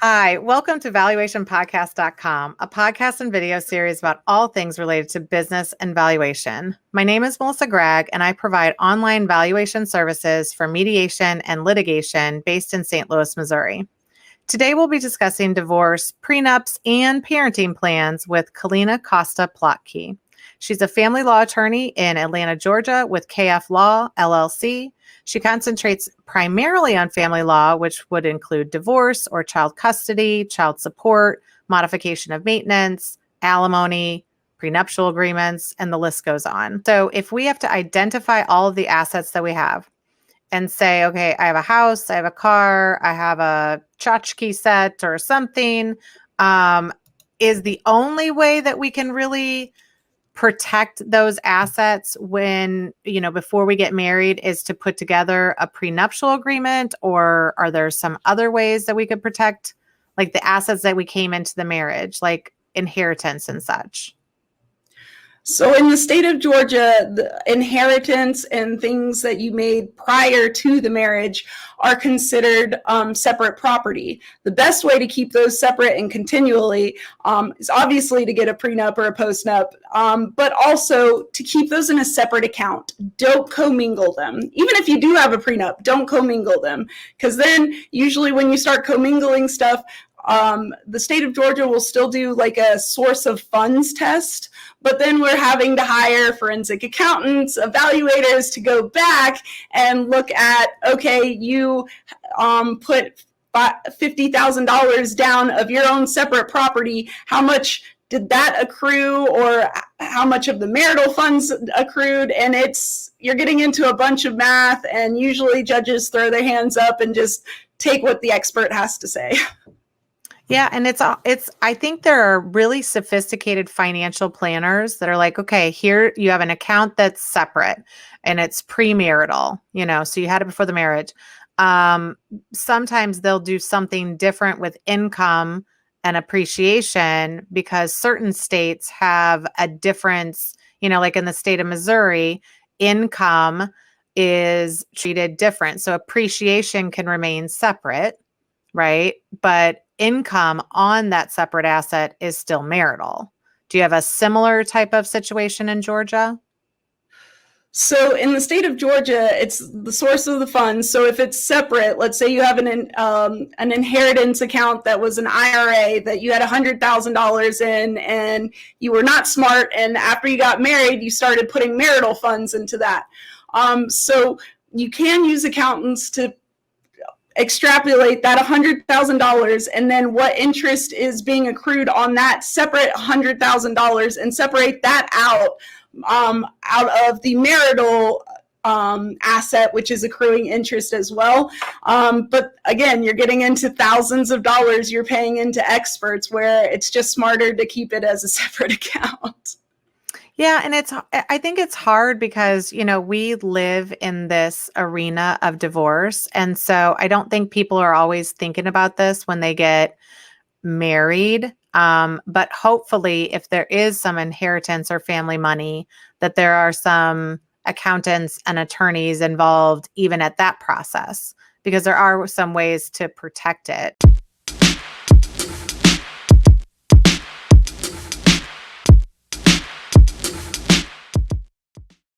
Hi, welcome to valuationpodcast.com, a podcast and video series about all things related to business and valuation. My name is Melissa Gragg, and I provide online valuation services for mediation and litigation based in St. Louis, Missouri. Today, we'll be discussing divorce, prenups, and parenting plans with Calina Costa Plotky. She's a family law attorney in Atlanta, Georgia with KF Law, LLC. She concentrates primarily on family law, which would include divorce or child custody, child support, modification of maintenance, alimony, prenuptial agreements, and the list goes on. So if we have to identify all of the assets that we have and say, okay, I have a house, I have a car, I have a tchotchke set or something, is the only way that we can really protect those assets when, before we get married is to put together a prenuptial agreement? Or are there some other ways that we could protect like the assets that we came into the marriage, like inheritance and such? So in the state of Georgia, the inheritance and things that you made prior to the marriage are considered separate property. The best way to keep those separate and continually is obviously to get a prenup or a postnup, but also to keep those in a separate account. Don't commingle them. Even if you do have a prenup, don't commingle them, because then usually when you start commingling stuff, the state of Georgia will still do like a source of funds test, but then we're having to hire forensic accountants, evaluators to go back and look at, okay, you put $50,000 down of your own separate property. How much did that accrue, or how much of the marital funds accrued? And you're getting into a bunch of math, and usually judges throw their hands up and just take what the expert has to say. Yeah. And I think there are really sophisticated financial planners that are like, okay, here you have an account that's separate and it's premarital, so you had it before the marriage. Sometimes they'll do something different with income and appreciation because certain states have a difference, like in the state of Missouri, income is treated different. So appreciation can remain separate, right? But income on that separate asset is still marital. Do you have a similar type of situation in Georgia? So in the state of Georgia, it's the source of the funds. So if it's separate, let's say you have an inheritance account that was an IRA that you had $100,000 in, and you were not smart, and after you got married, you started putting marital funds into that. So you can use accountants to extrapolate that $100,000 and then what interest is being accrued on that separate $100,000 and separate that out of the marital asset, which is accruing interest as well. But again, you're getting into thousands of dollars you're paying into experts, where it's just smarter to keep it as a separate account. Yeah. And I think it's hard because, we live in this arena of divorce. And so I don't think people are always thinking about this when they get married. But hopefully if there is some inheritance or family money, that there are some accountants and attorneys involved even at that process, because there are some ways to protect it.